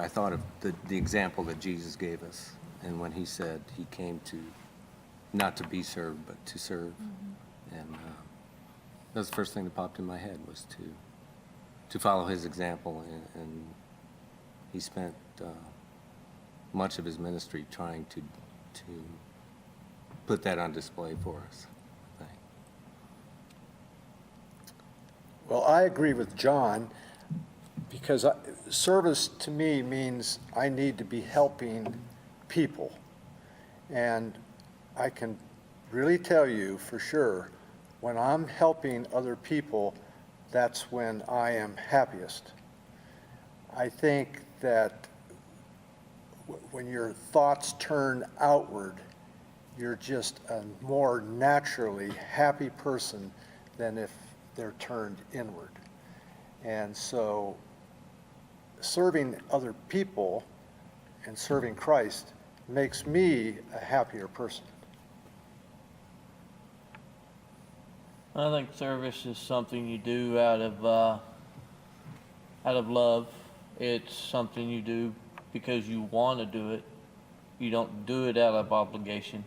I thought of the example that Jesus gave us, and when he said he came to not to be served, but to serve. And that was the first thing that popped in my head, was to follow his example. And he spent much of his ministry trying to put that on display for us, I think. Well, I agree with John, because service to me means I need to be helping people. And I can really tell you for sure, when I'm helping other people, that's when I am happiest. I think that when your thoughts turn outward, you're just a more naturally happy person than if they're turned inward. And so serving other people and serving Christ makes me a happier person. I think service is something you do out of love. It's something you do because you want to do it. You don't do it out of obligation,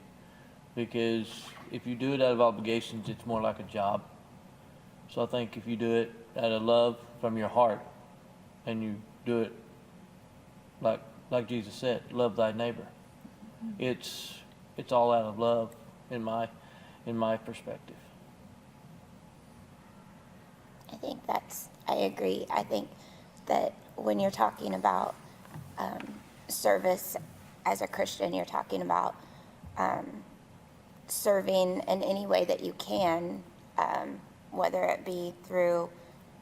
because if you do it out of obligations, it's more like a job. So I think if you do it out of love from your heart, and you do it like Jesus said, love thy neighbor. It's all out of love in my perspective. I agree. I think that when you're talking about service as a Christian, you're talking about serving in any way that you can, whether it be through,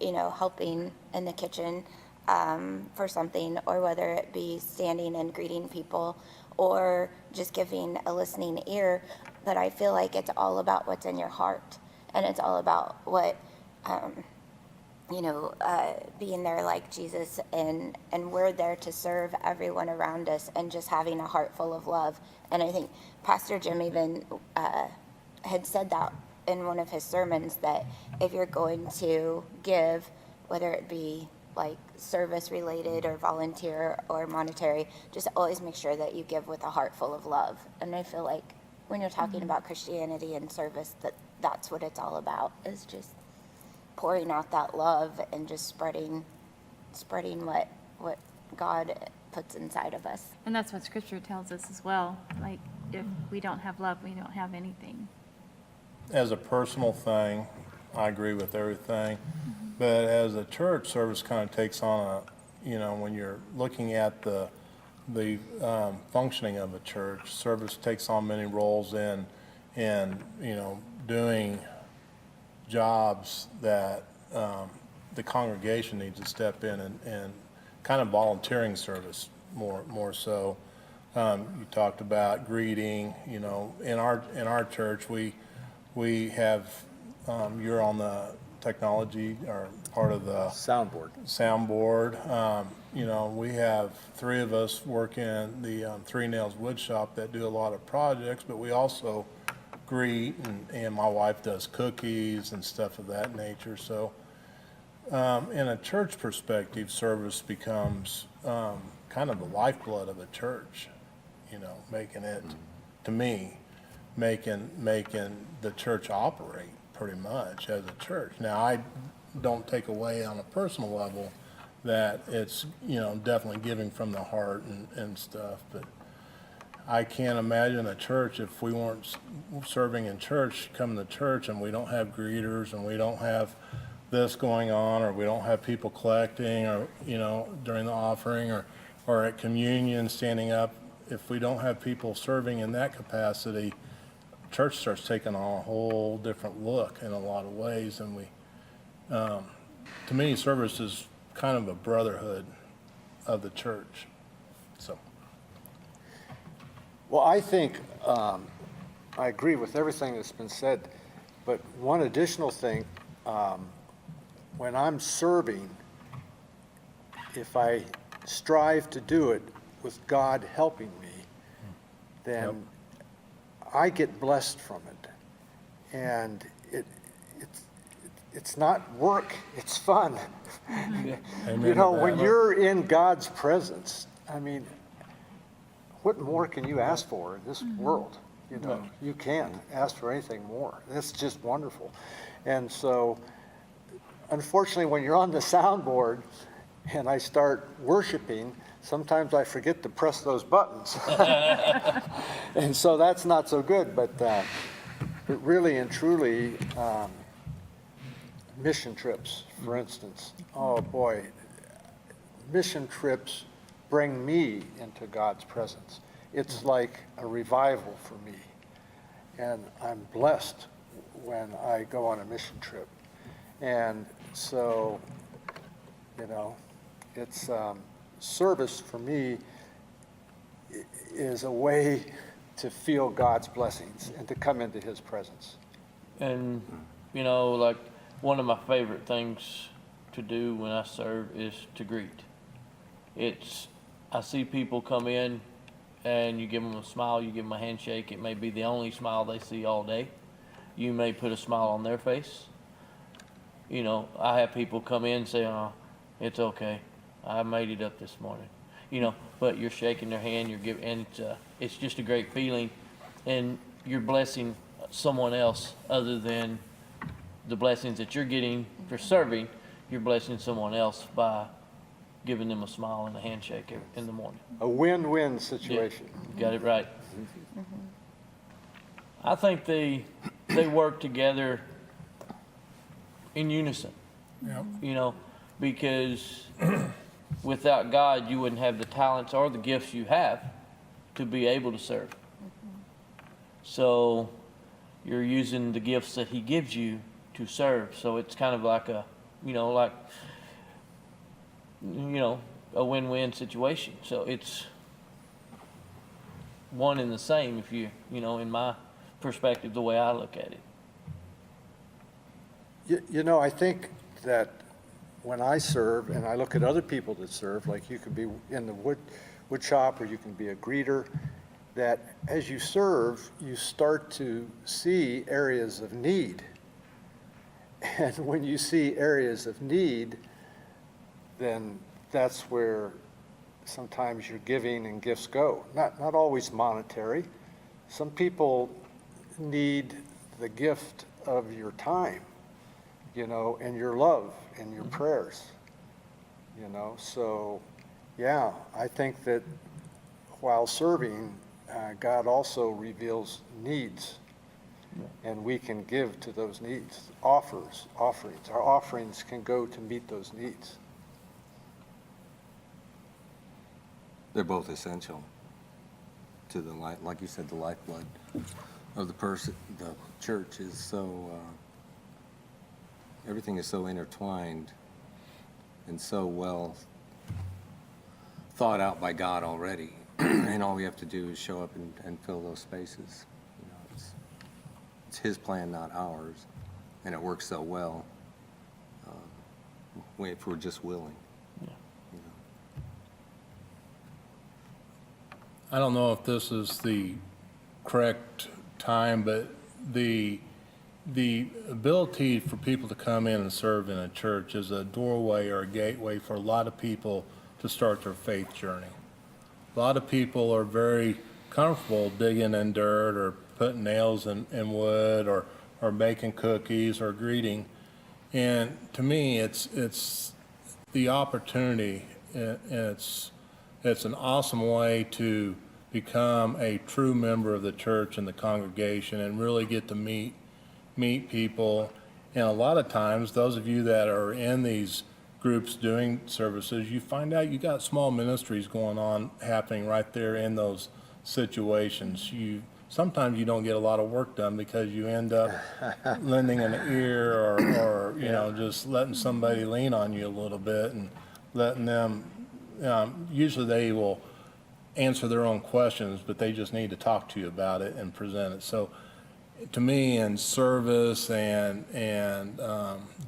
helping in the kitchen for something, or whether it be standing and greeting people, or just giving a listening ear. But I feel like it's all about what's in your heart, and it's all about what, being there like Jesus, and we're there to serve everyone around us, and just having a heart full of love. And I think Pastor Jim even had said that in one of his sermons, that if you're going to give, whether it be like service related or volunteer or monetary, just always make sure that you give with a heart full of love. And I feel like when you're talking about Christianity and service, that's what it's all about, is just pouring out that love and just spreading what God puts inside of us. And that's what Scripture tells us as well. Like, if we don't have love, we don't have anything. As a personal thing, I agree with everything. But as a church, service kind of takes on when you're looking at the functioning of a church, service takes on many roles in doing jobs that the congregation needs to step in, and kind of volunteering service more so. You talked about greeting. In our church, we have you're on the technology, or part of the Soundboard. We have three of us work in the Three Nails Wood Shop that do a lot of projects, but we also greet, and my wife does cookies and stuff of that nature. So in a church perspective, service becomes kind of the lifeblood of a church, making it, to me, making the church operate pretty much as a church. Now, I don't take away on a personal level that it's, definitely giving from the heart and stuff, but I can't imagine a church if we weren't serving in church, come to church, and we don't have greeters, and we don't have this going on, or we don't have people collecting, or, during the offering, or at communion standing up. If we don't have people serving in that capacity, church starts taking on a whole different look in a lot of ways. And to me, service is kind of a brotherhood of the church. So. Well, I think I agree with everything that's been said, but one additional thing, when I'm serving, if I strive to do it with God helping me, then I get blessed from it. And it's not work, it's fun. Amen You know, to when that. you're in God's presence, I mean, what more can you ask for in this world? You know, you can't ask for anything more. It's just wonderful. And so, unfortunately, when you're on the soundboard and I start worshiping, sometimes I forget to press those buttons. And so that's not so good, but really and truly, mission trips, for instance, oh boy, mission trips bring me into God's presence. It's like a revival for me. And I'm blessed when I go on a mission trip. And so, you know, it's service for me is a way to feel God's blessings and to come into his presence. And, you know, like, one of my favorite things to do when I serve is to greet. I see people come in and you give them a smile, you give them a handshake. It may be the only smile they see all day. You may put a smile on their face. You know, I have people come in and say, "Oh, it's okay. I made it up this morning." You know, but you're shaking their hand, you're giving, and it's just a great feeling, and you're blessing someone else other than the blessings that you're getting for serving. You're blessing someone else by giving them a smile and a handshake in the morning. A win-win situation. You got it right. I think they work together in unison. Yep. You know, because without God, you wouldn't have the talents or the gifts you have to be able to serve. So you're using the gifts that he gives you to serve. So it's kind of like a win-win situation. So it's one and the same if in my perspective, the way I look at it. You know, I think that when I serve and I look at other people that serve, like you could be in the wood shop or you can be a greeter, that as you serve, you start to see areas of need. And when you see areas of need, then that's where sometimes your giving and gifts go. Not always monetary. Some people need the gift of your time, you know, and your love and your prayers, you know. So, yeah, I think that while serving, God also reveals needs, and we can give to those needs. Offerings. Our offerings can go to meet those needs. They're both essential to the life, like you said, the lifeblood of the person. The church is so, everything is so intertwined and so well thought out by God already. And all we have to do is show up and fill those spaces. You know, it's his plan, not ours. And it works so well if we're just willing. Yeah. You know. I don't know if this is the correct time, but the ability for people to come in and serve in a church is a doorway or a gateway for a lot of people to start their faith journey. A lot of people are very comfortable digging in dirt or putting nails in wood or baking cookies or greeting. And to me, it's the opportunity, and it's an awesome way to become a true member of the church and the congregation and really get to meet people. And a lot of times, those of you that are in these groups doing services, you find out you got small ministries going on happening right there in those situations. Sometimes you don't get a lot of work done because you end up lending an ear or just letting somebody lean on you a little bit and letting them, usually they will answer their own questions, but they just need to talk to you about it and present it. So to me, in service and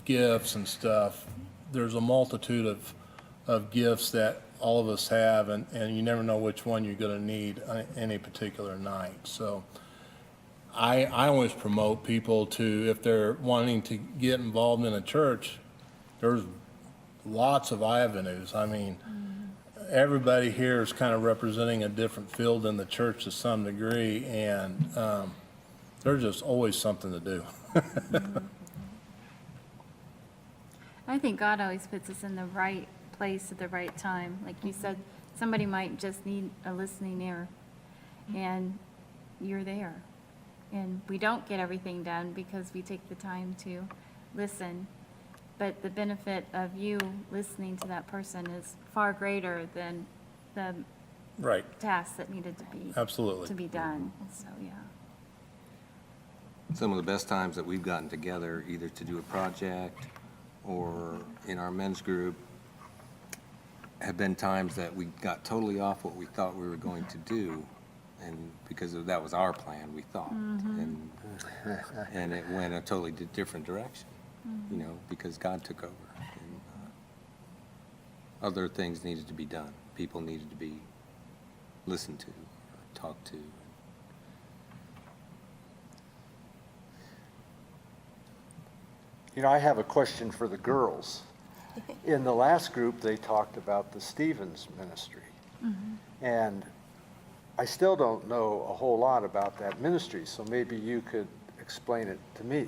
gifts and stuff, there's a multitude of gifts that all of us have, and you never know which one you're going to need on any particular night. So I always promote people to, if they're wanting to get involved in a church, there's lots of avenues. I mean, everybody here is kind of representing a different field in the church to some degree, and there's just always something to do. I think God always puts us in the right place at the right time. Like you said, somebody might just need a listening ear, and you're there. And we don't get everything done because we take the time to listen. But the benefit of you listening to that person is far greater than the Right, tasks that needed to absolutely. be done. So, yeah. Some of the best times that we've gotten together, either to do a project or in our men's group, have been times that we got totally off what we thought we were going to do, and because that was our plan, we thought, and it went a totally different direction, you know, because God took over, and other things needed to be done. People needed to be listened to, talked to. You know, I have a question for the girls. In the last group, they talked about the Stevens ministry. And I still don't know a whole lot about that ministry, so maybe you could explain it to me.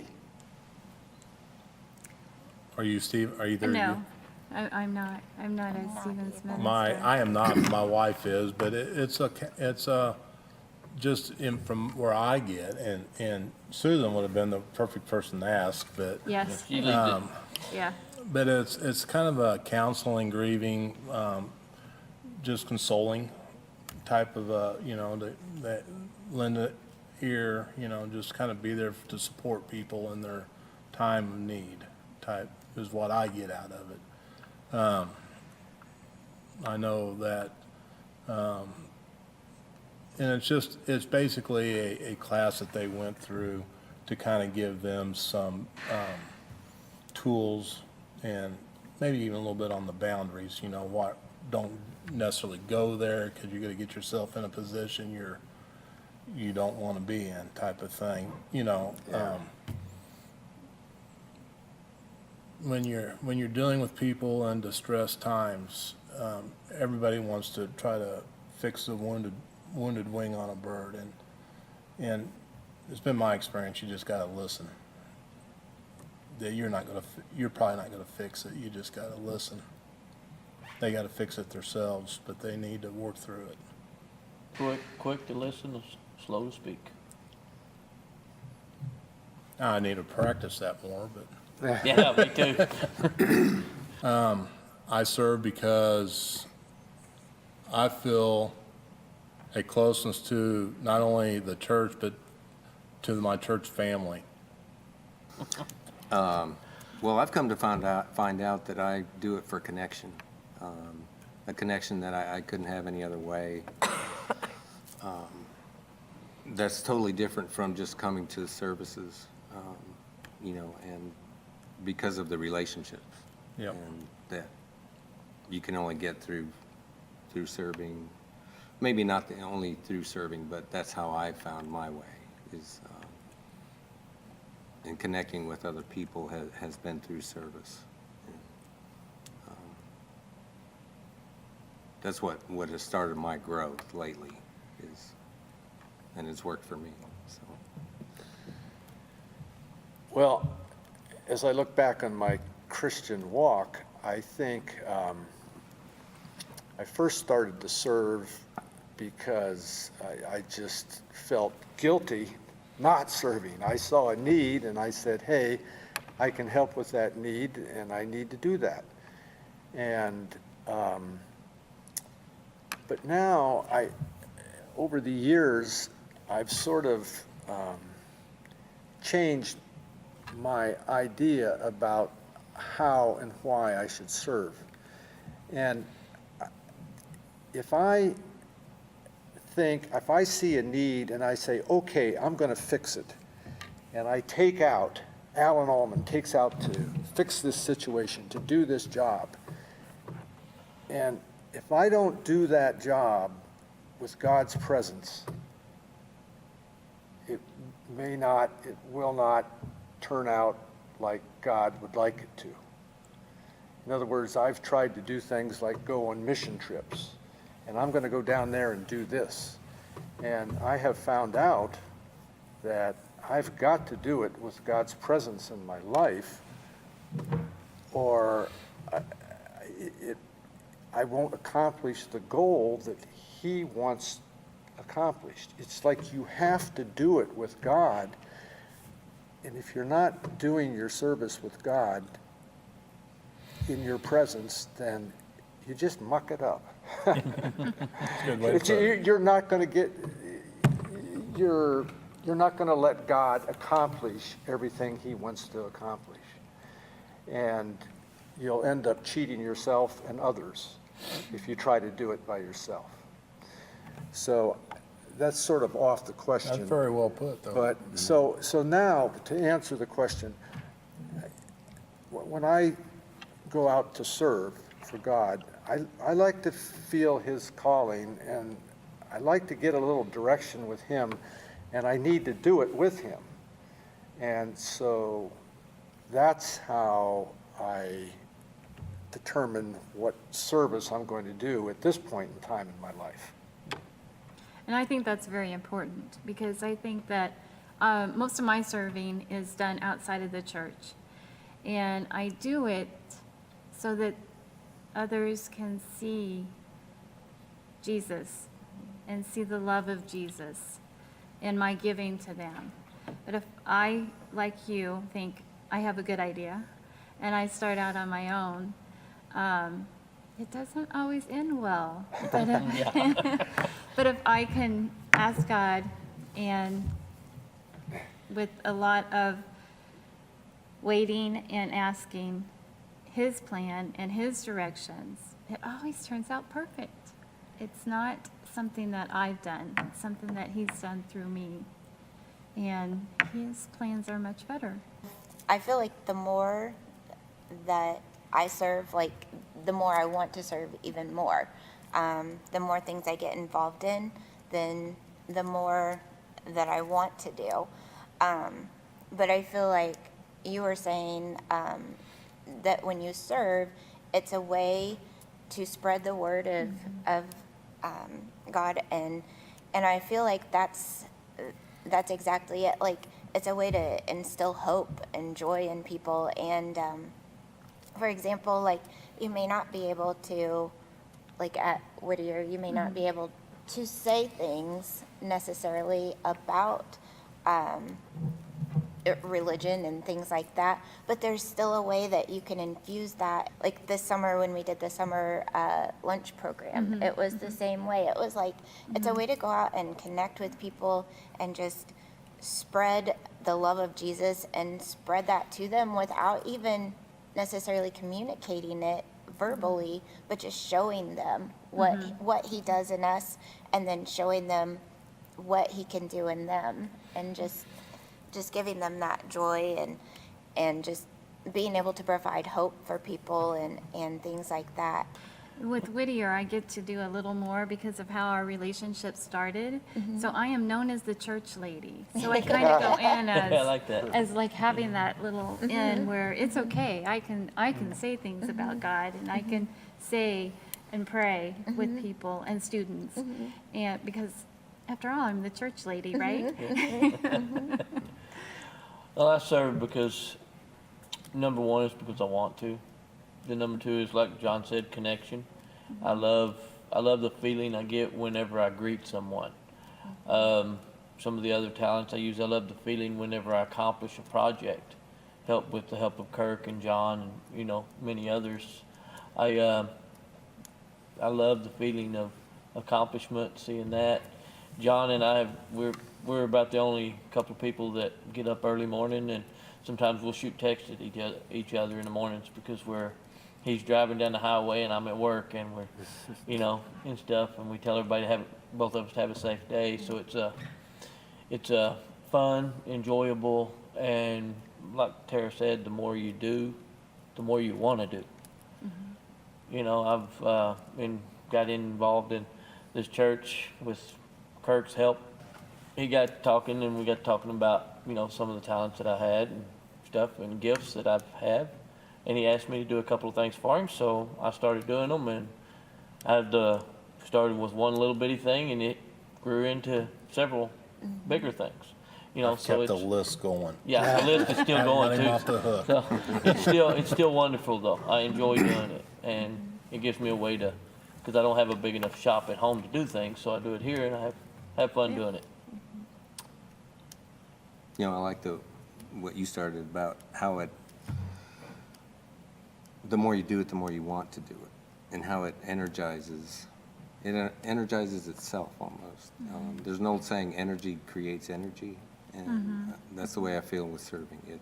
Are you, Steve? Are you there? No, I'm not. I'm not a Stevens minister. I am not, my wife is, but it's just from where I get, and Susan would have been the perfect person to ask, but. Yes, She leads it. yeah. But it's kind of a counseling, grieving, just consoling type of, you know, that lend an ear, you know, just kind of be there to support people in their time of need type is what I get out of it. I know that, and it's basically a class that they went through to kind of give them some tools and maybe even a little bit on the boundaries, you know, what, don't necessarily go there because you're going to get yourself in a position you don't want to be in type of thing, you know. When you're dealing with people in distressed times, everybody wants to try to fix the wounded wing on a bird, and it's been my experience. You just got to listen. That you're probably not gonna fix it. You just got to listen. They got to fix it themselves, but they need to work through it. Quick to listen, slow to speak. I need to practice that more, but. Yeah, me too. I serve because I feel a closeness to not only the church, but to my church family. Well, I've come to find out that I do it for connection, a connection that I couldn't have any other way. That's totally different from just coming to the services, you know, and because of the relationships. Yep. And that you can only get through serving, maybe not only through serving, but that's how I found my way, is and connecting with other people has been through service. And, that's what has started my growth lately, and it's worked for me. So. Well, as I look back on my Christian walk, I think I first started to serve because I just felt guilty not serving. I saw a need and I said, hey, I can help with that need and I need to do that. And but now over the years, I've sort of changed my idea about how and why I should serve. And if I see a need and I say, okay, I'm going to fix it, and I take out, Alan Allman takes out to fix this situation, to do this job, and if I don't do that job with God's presence, it will not turn out like God would like it to. In other words, I've tried to do things like go on mission trips, and I'm going to go down there and do this. And I have found out that I've got to do it with God's presence in my life, or I won't accomplish the goal that He wants accomplished. It's like you have to do it with God, and if you're not doing your service with God in your presence, then you just muck it up. Good way to put it. You're not going to get, you're not going to let God accomplish everything He wants to accomplish. And you'll end up cheating yourself and others if you try to do it by yourself. So that's sort of off the question. That's very well put, though. But so now, to answer the question, when I go out to serve for God, I like to feel His calling, and I like to get a little direction with Him, and I need to do it with Him. And so that's how I determine what service I'm going to do at this point in time in my life. And I think that's very important, because I think that most of my serving is done outside of the church. And I do it so that others can see Jesus and see the love of Jesus in my giving to them. But if I, like you, think I have a good idea and I start out on my own, it doesn't always end well. But but if I can ask God, and with a lot of waiting and asking His plan and His directions, it always turns out perfect. It's not something that I've done, it's something that He's done through me. And His plans are much better. I feel like the more that I serve, like the more I want to serve even more. The more things I get involved in, then the more that I want to do. But I feel like you were saying that when you serve, it's a way to spread the word of God, and I feel like that's exactly it. Like, it's a way to instill hope and joy in people. And for example, like, you may not be able to, like at Whittier, you may not be able to say things necessarily about religion and things like that, but there's still a way that you can infuse that. Like this summer when we did the summer lunch program, it was the same way. It was like, it's a way to go out and connect with people and just spread the love of Jesus and spread that to them without even necessarily communicating it verbally, but just showing them what He does in us, and then showing them what He can do in them, and just giving them that joy, and just being able to provide hope for people and things like that. With Whittier, I get to do a little more because of how our relationship started. So I am known as the church lady. So I kind of go in I like that. as like having that little in where it's okay. I can say things about God, and I can say and pray with people and students, and because after all, I'm the church lady, right? Well, I serve because, number one is because I want to. The number two is, like John said, connection. I love the feeling I get whenever I greet someone. Some of the other talents I use, I love the feeling whenever I accomplish a project. With the help of Kirk and John and many others. I love the feeling of accomplishment, seeing that. John and I, we're about the only couple of people that get up early morning, and sometimes we'll shoot texts at each other in the mornings because he's driving down the highway and I'm at work, and we're, and stuff, and we tell everybody both of us to have a safe day. So it's fun, enjoyable, and like Tara said, the more you do, the more you want to do. I've got involved in this church with Kirk's help he got talking, and we got talking about, you know, some of the talents that I had and stuff and gifts that I've had. And he asked me to do a couple of things for him, so I started doing them, and I started with one little bitty thing, and it grew into several bigger things. You know, so Kept the it's, list going. yeah, the list is still going Let him too. off the hook. So it's still wonderful though. I enjoy doing it, and it gives me a way to, because I don't have a big enough shop at home to do things, so I do it here, and I have fun doing it. You know, I like what you started about how the more you do it, the more you want to do it, and how it energizes itself almost. There's an old saying, energy creates energy, and that's the way I feel with serving it.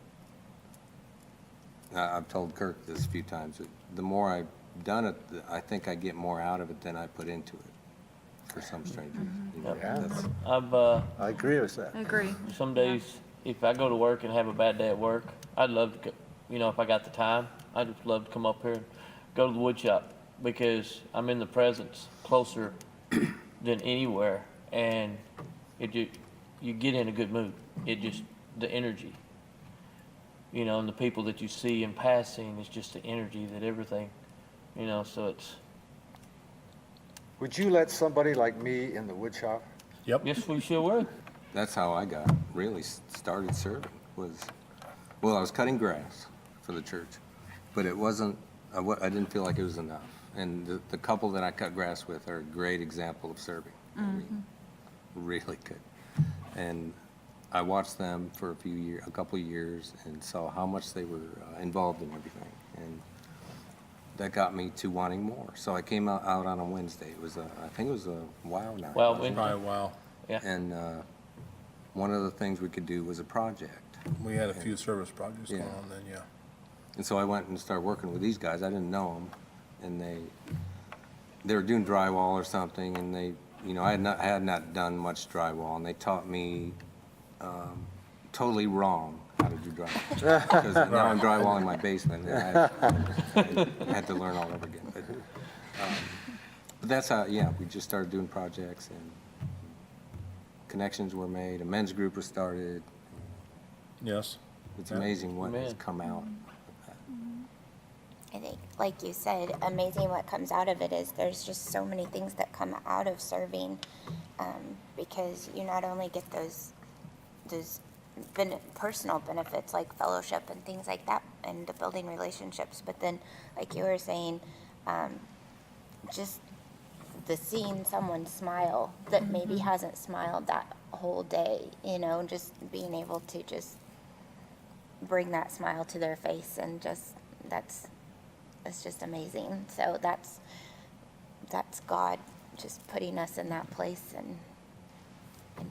I've told Kirk this a few times, that the more I've done it, I think I get more out of it than I put into it, for some strange reason. You know, Yeah. that's- I agree with that. I agree. Some days, if I go to work and have a bad day at work, I'd love to, you know, if I got the time, I'd just love to come up here and go to the wood shop, because I'm in the presence closer than anywhere, and you get in a good mood. The energy, you know, and the people that you see in passing is just the energy that everything, you know, so it's, Would you let somebody like me in the wood shop? Yep. yes, we sure would. That's how I got really started serving. I was cutting grass for the church, but it wasn't. I didn't feel like it was enough. And the couple that I cut grass with are a great example of serving. I mean, really good. And I watched them for a couple of years, and saw how much they were involved in everything, and that got me to wanting more. So I came out on a Wednesday. I think it was a wow night. Wow, wasn't it? Right, wow. Yeah. And one of the things we could do was a project. We had a few service projects going Yeah. on then, yeah. And so I went and started working with these guys. I didn't know them, and they were doing drywall or something, and I had not done much drywall, and they taught me totally wrong how to do drywall. Because now I'm drywalling my basement, and I had to learn all over again. But that's how, we just started doing projects, and connections were made. A men's group was started. Yes. It's Yeah. amazing what has Amen. come out. I think, like you said, amazing what comes out of it is there's just so many things that come out of serving, because you not only get those personal benefits like fellowship and things like that, and the building relationships, but then, like you were saying, just the seeing someone smile that maybe hasn't smiled that whole day, you know, just being able to just bring that smile to their face, and just it's just amazing. So that's God just putting us in that place and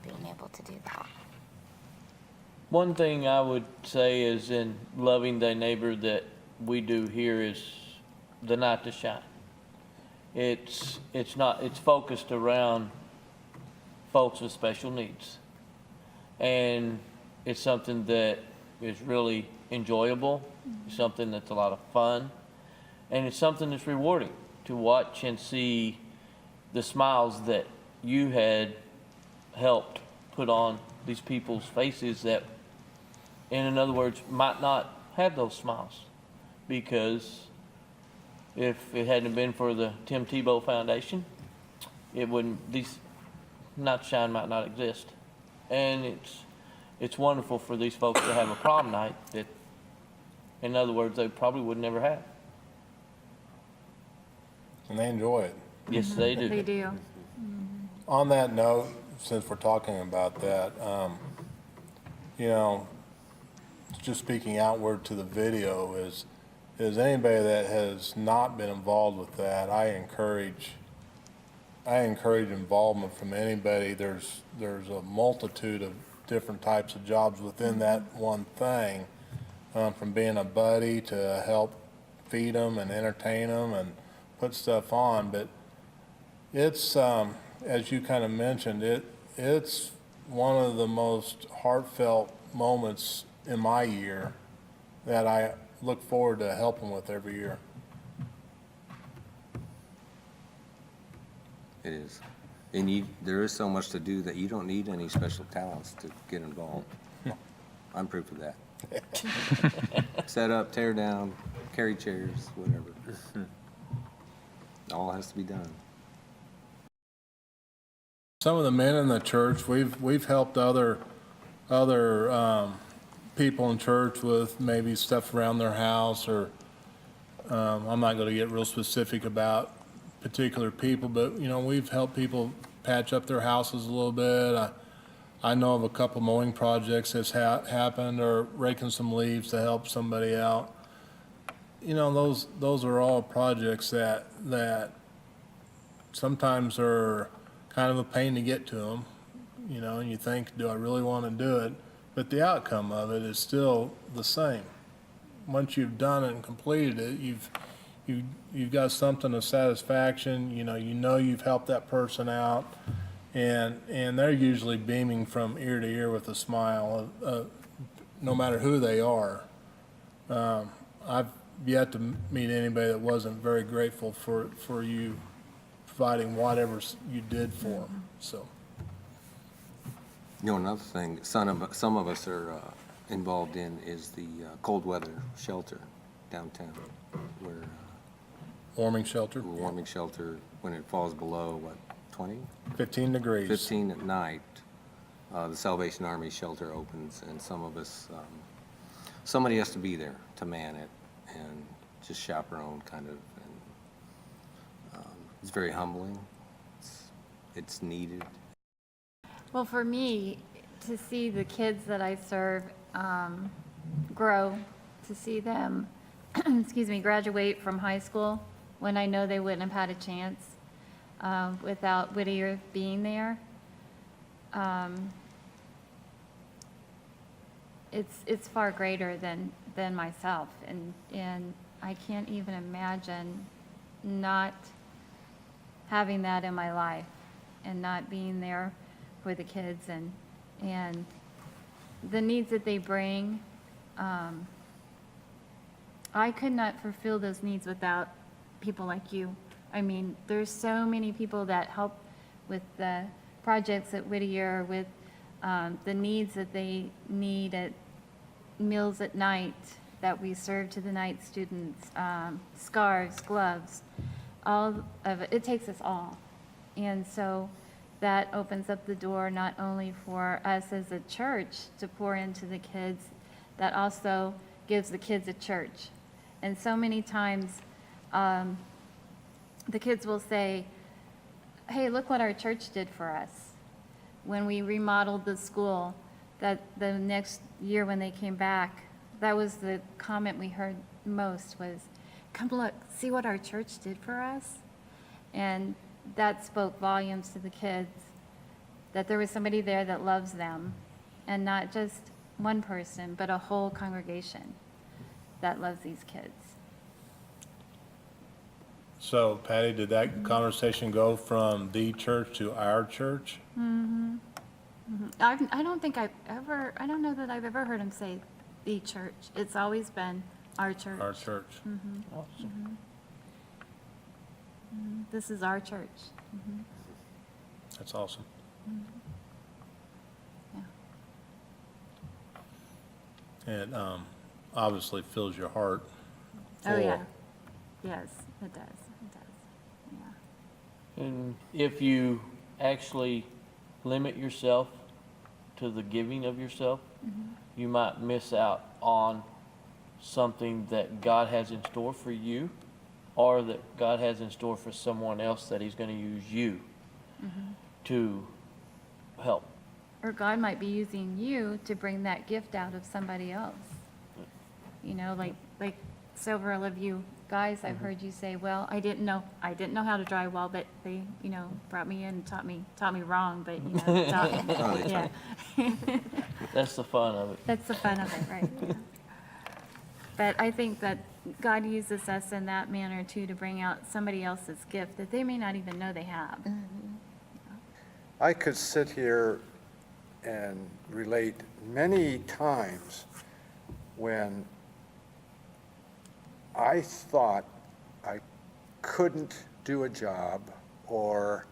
being able to do that. One thing I would say is in loving thy neighbor that we do here is the night to shine. It's focused around folks with special needs. And it's something that is really enjoyable, something that's a lot of fun, and it's something that's rewarding to watch and see the smiles that you had helped put on these people's faces that, in other words, might not have those smiles, because if it hadn't been for the Tim Tebow Foundation, these Night to Shine might not exist. And it's wonderful for these folks to have a prom night that, in other words, they probably would never have. And they enjoy it. Yes, they do. They do. On that note, since we're talking about that, just speaking outward to the video is anybody that has not been involved with that, I encourage involvement from anybody. There's a multitude of different types of jobs within that one thing, from being a buddy to help feed them and entertain them and put stuff on. But it's, as you kind of mentioned, it's one of the most heartfelt moments in my year that I look forward to helping with every year. It is. And there is so much to do that you don't need any special talents to get involved. I'm proof of that. Set up, tear down, carry chairs, whatever. All has to be done. Some of the men in the church, we've helped other people in church with maybe stuff around their house, or I'm not going to get real specific about particular people, but we've helped people patch up their houses a little bit. I know of a couple mowing projects that's happened, or raking some leaves to help somebody out. Those are all projects that sometimes are kind of a pain to get to them, and you think, do I really want to do it? But the outcome of it is still the same. Once you've done it and completed it, you've got something of satisfaction. You've helped that person out, and they're usually beaming from ear to ear with a smile, no matter who they are. I've yet to meet anybody that wasn't very grateful for you providing whatever you did for them. So. Another thing some of us are involved in is the cold weather shelter downtown, where Warming shelter? warming shelter, when it falls below, 20? 15 degrees. 15 at night, the Salvation Army shelter opens, and some of us, somebody has to be there to man it and just chaperone kind of. And it's very humbling. It's needed. Well, for me, to see the kids that I serve grow, to see them, graduate from high school when I know they wouldn't have had a chance without Whittier being there, it's far greater than myself, and I can't even imagine not having that in my life and not being there for the kids and the needs that they bring. I could not fulfill those needs without people like you. I mean, there's so many people that help with the projects at Whittier, with the needs that they need at meals at night that we serve to the night students, scarves, gloves, all of it. It takes us all. And so that opens up the door not only for us as a church to pour into the kids, that also gives the kids a church. And so many times the kids will say, hey, look what our church did for us. When we remodeled the school, that the next year when they came back, that was the comment we heard most was, come look, see what our church did for us. And that spoke volumes to the kids, that there was somebody there that loves them, and not just one person, but a whole congregation that loves these kids. So, Patty, did that conversation go from the church to our church? Mm-hmm. I don't know that I've ever heard him say the church. It's always been our church. Our church. Awesome. This is our church. That's awesome. Yeah. It obviously fills your heart full. Oh, yeah. Yes, it does. It does. Yeah. And if you actually limit yourself to the giving of yourself, you might miss out on something that God has in store for you, or that God has in store for someone else that he's going to use you to help. Or God might be using you to bring that gift out of somebody else. Like several of you guys, I've heard you say, well, I didn't know how to drive well, but they, brought me in and taught me wrong, but, taught me. Yeah. That's the fun of it. That's the fun of it, right? Yeah. But I think that God uses us in that manner too, to bring out somebody else's gift that they may not even know they have. I could sit here and relate many times when I thought I couldn't do a job, or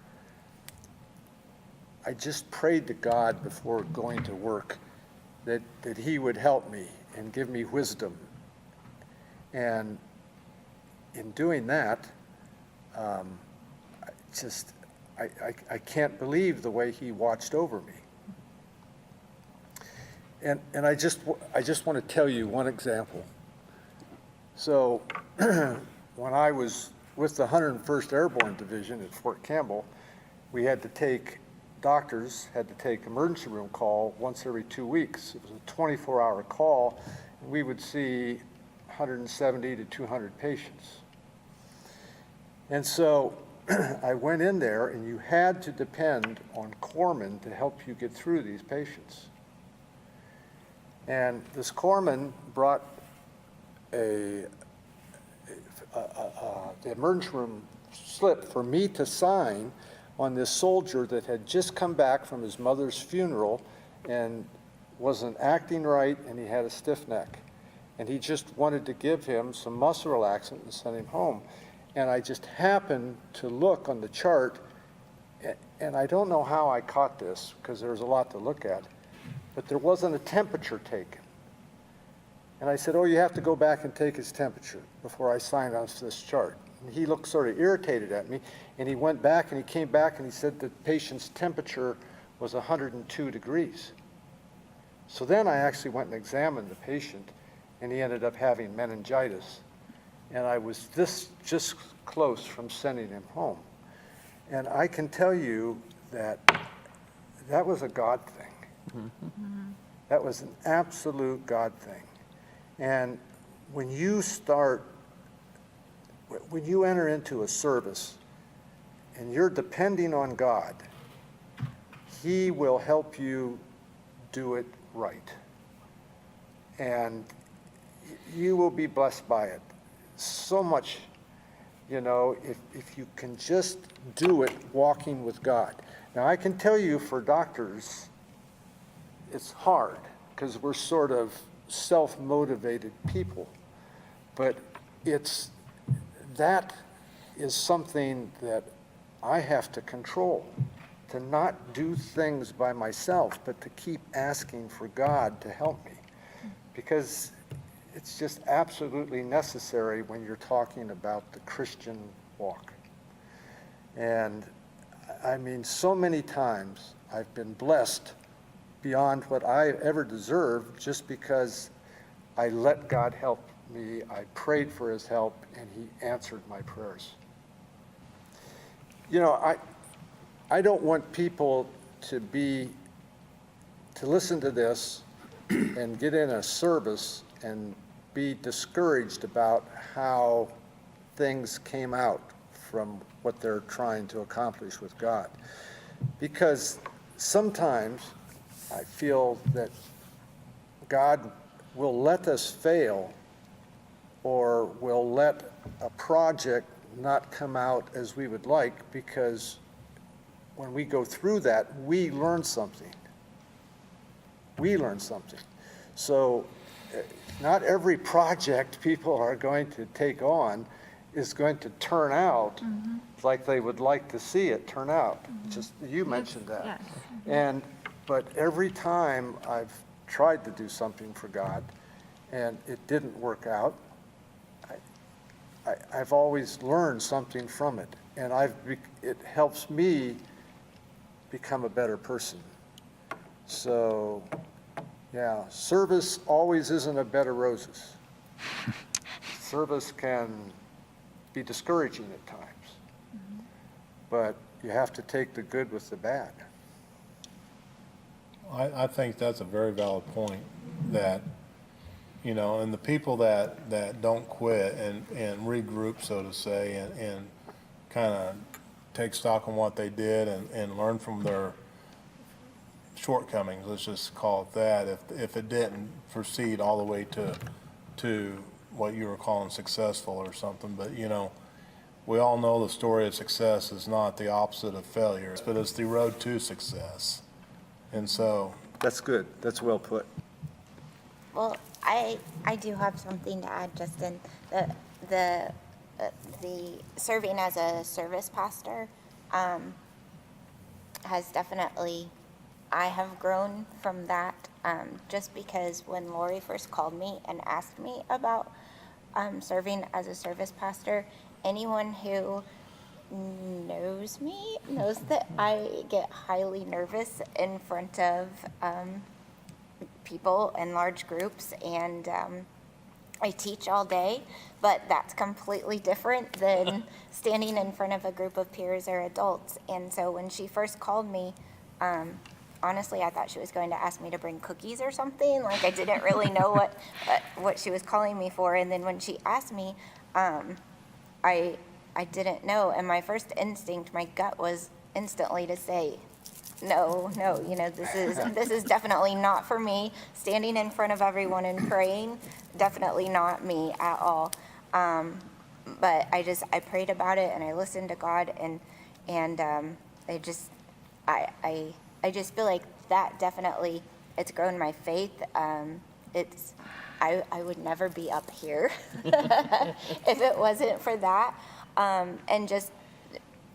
I just prayed to God before going to work that he would help me and give me wisdom. And in doing that, I can't believe the way he watched over me. And I just want to tell you one example. So when I was with the 101st Airborne Division at Fort Campbell, we had to take, doctors had to take emergency room call once every 2 weeks. It was a 24-hour call, and we would see 170 to 200 patients. And so I went in there, and you had to depend on corpsmen to help you get through these patients. And this corpsman brought the emergency room slip for me to sign on this soldier that had just come back from his mother's funeral and wasn't acting right, and he had a stiff neck. And he just wanted to give him some muscle relaxant and send him home. And I just happened to look on the chart, and I don't know how I caught this, because there's a lot to look at, but there wasn't a temperature taken. And I said, oh, you have to go back and take his temperature before I sign on this chart. And he looked sort of irritated at me, and he went back, and he came back, and he said the patient's temperature was 102 degrees. So then I actually went and examined the patient, and he ended up having meningitis. And I was just close from sending him home. And I can tell you that that was a God thing. Mm-hmm. That was an absolute God thing. And when you enter into a service and you're depending on God, He will help you do it right. And you will be blessed by it. So much, if you can just do it walking with God. Now, I can tell you for doctors, it's hard because we're sort of self-motivated people. But that is something that I have to control, to not do things by myself, but to keep asking for God to help me. Because it's just absolutely necessary when you're talking about the Christian walk. And I mean, so many times I've been blessed beyond what I ever deserved just because I let God help me, I prayed for His help, and He answered my prayers. I don't want people to listen to this and get in a service and be discouraged about how things came out from what they're trying to accomplish with God. Because sometimes I feel that God will let us fail or will let a project not come out as we would like, because when we go through that, we learn something. We learn something. So not every project people are going to take on is going to turn out like they would like to see it turn out. Just you mentioned that. Yes. But every time I've tried to do something for God and it didn't work out, I've always learned something from it, and it helps me become a better person. So, yeah, service always isn't a bed of roses. Service can be discouraging at times, but you have to take the good with the bad. I think that's a very valid point, that, and the people that don't quit and regroup, so to say, and kind of take stock on what they did and learn from their shortcomings, let's just call it that, if it didn't proceed all the way to what you were calling successful or something. But, we all know the story of success is not the opposite of failure, but it's the road to success. And so. That's good. That's well put. Well, I do have something to add, Justin. The has definitely, I have grown from that, just because when Lori first called me and asked me about serving as a service pastor, anyone who knows me knows that I get highly nervous in front of people in large groups, and I teach all day, but that's completely different than standing in front of a group of peers or adults. And so when she first called me, honestly, I thought she was going to ask me to bring cookies or something. Like, I didn't really know what she was calling me for. And then when she asked me, I didn't know. And my first instinct, my gut was instantly to say, no, this is definitely not for me. Standing in front of everyone and praying, definitely not me at all. But I prayed about it, and I listened to God, and I just feel like that definitely, it's grown my faith. I would never be up here if it wasn't for that. And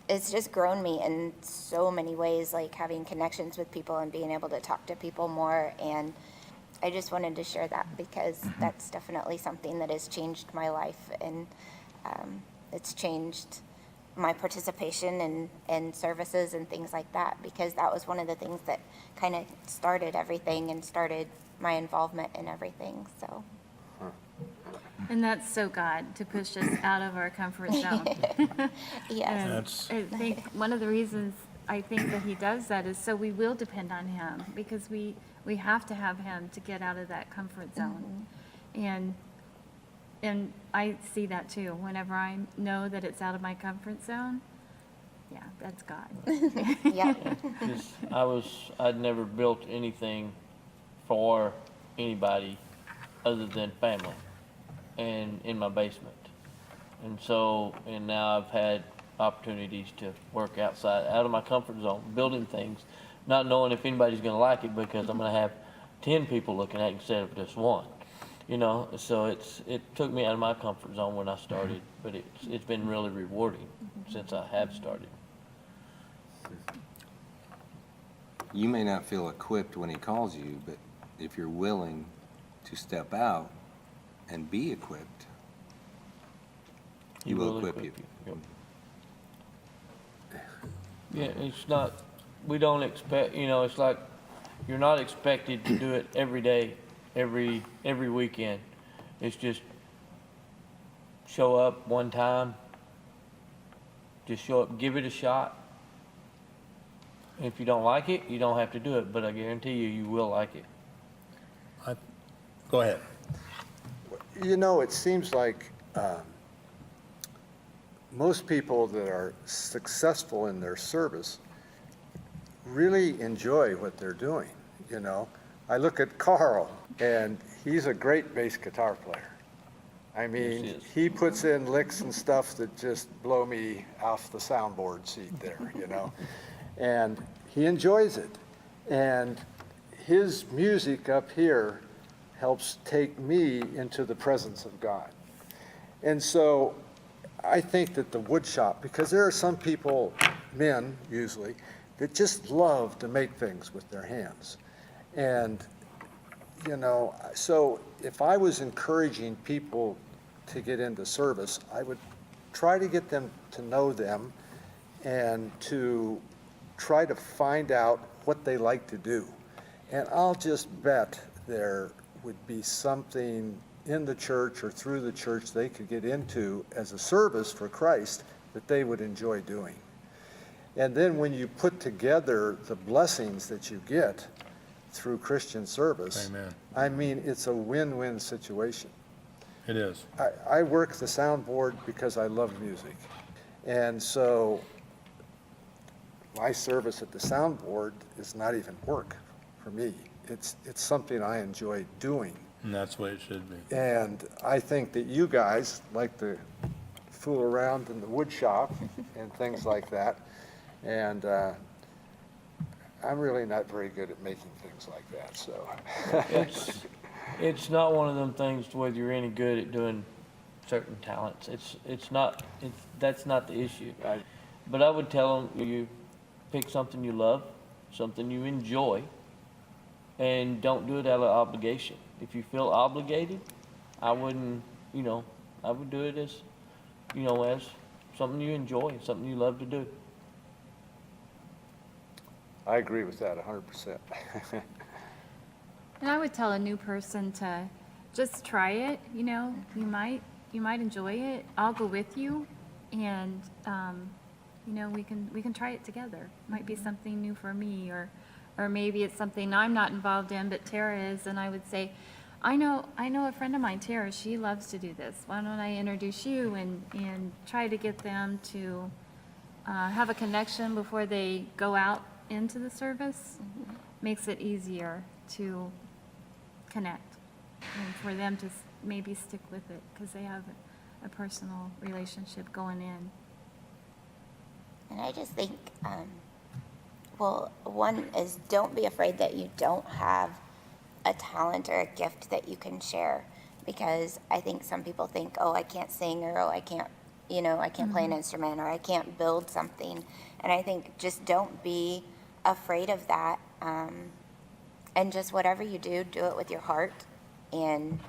it's just grown me in so many ways, like having connections with people and being able to talk to people more. And I just wanted to share that because that's definitely something that has changed my life, and it's changed my participation in services and things like that, because that was one of the things that kind of started everything and started my involvement in everything. So. And that's so God, to push us out of our comfort zone. Yes. And That's- I think one of the reasons I think that he does that is so we will depend on him, because we have to have him to get out of that comfort zone. And I see that too. Whenever I know that it's out of my comfort zone, yeah, that's God. Yep. 'Cause I'd never built anything for anybody other than family and in my basement. And now I've had opportunities to work outside, out of my comfort zone, building things, not knowing if anybody's gonna like it, because I'm gonna have 10 people looking at it instead of just one. So it took me out of my comfort zone when I started, but it's been really rewarding since I have started. You may not feel equipped when he calls you, but if you're willing to step out and be equipped, he will equip you. Yep. Yeah, it's not, we don't expect, it's like, you're not expected to do it every day, every weekend. It's just show up one time, just show up, give it a shot. If you don't like it, you don't have to do it, but I guarantee you will like it. Go ahead. It seems like most people that are successful in their service really enjoy what they're doing. I look at Carl, and he's a great bass guitar player. I mean, Yes, he is. he puts in licks and stuff that just blow me off the soundboard seat there, and he enjoys it. And his music up here helps take me into the presence of God. And so I think that the wood shop, because there are some people, men usually, that just love to make things with their hands. And, so if I was encouraging people to get into service, I would try to get them to know them and to try to find out what they like to do. And I'll just bet there would be something in the church or through the church they could get into as a service for Christ that they would enjoy doing. And then when you put together the blessings that you get through Christian service, Amen. I mean, it's a win-win situation. It is. I work the soundboard because I love music. And so my service at the soundboard is not even work for me. It's something I enjoy doing. And that's the way it should be. And I think that you guys like to fool around in the wood shop and things like that. And I'm really not very good at making things like that, so. It's not one of them things to whether you're any good at doing certain talents. That's not the issue. But I would tell them, pick something you love, something you enjoy, and don't do it out of obligation. If you feel obligated, I wouldn't, I would do it as, as something you enjoy, something you love to do. I agree with that 100%. And I would tell a new person to just try it, you might enjoy it. I'll go with you, and, we can try it together. Might be something new for me, or maybe it's something I'm not involved in, but Tara is, and I would say, I know a friend of mine, Tara, she loves to do this. Why don't I introduce you and try to get them to have a connection before they go out into the service? Makes it easier to connect and for them to maybe stick with it because they have a personal relationship going in. And I just think, one is don't be afraid that you don't have a talent or a gift that you can share, because I think some people think, oh, I can't sing, or oh, I can't play an instrument, or I can't build something. And I think just don't be afraid of that. And just whatever you do it with your heart, and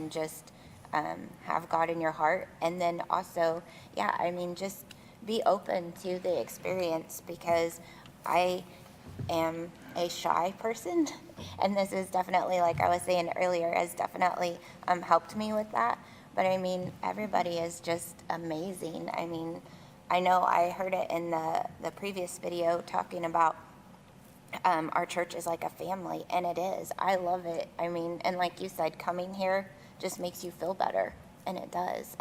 just have God in your heart. And then also, just be open to the experience, because I am a shy person, and this is definitely, like I was saying earlier, has definitely helped me with that. But everybody is just amazing. I know I heard it in the previous video talking about our church is like a family, and it is. I love it. And like you said, coming here just makes you feel better, and it does.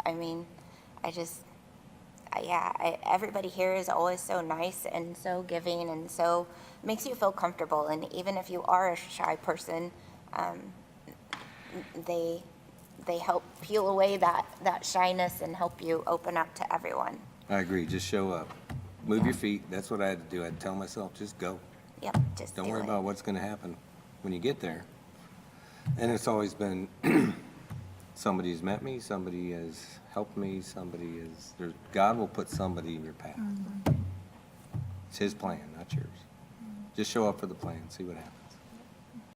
Everybody here is always so nice and so giving, and so makes you feel comfortable. And even if you are a shy person, they help peel away that shyness and help you open up to everyone. I agree, just show up. Move your feet, that's what I had to do. I had to tell myself, just go. Yep, just Don't do worry it. about what's gonna happen when you get there. And it's always been, somebody's met me, somebody has helped me, God will put somebody in your path. It's his plan, not yours. Just show up for the plan, see what happens.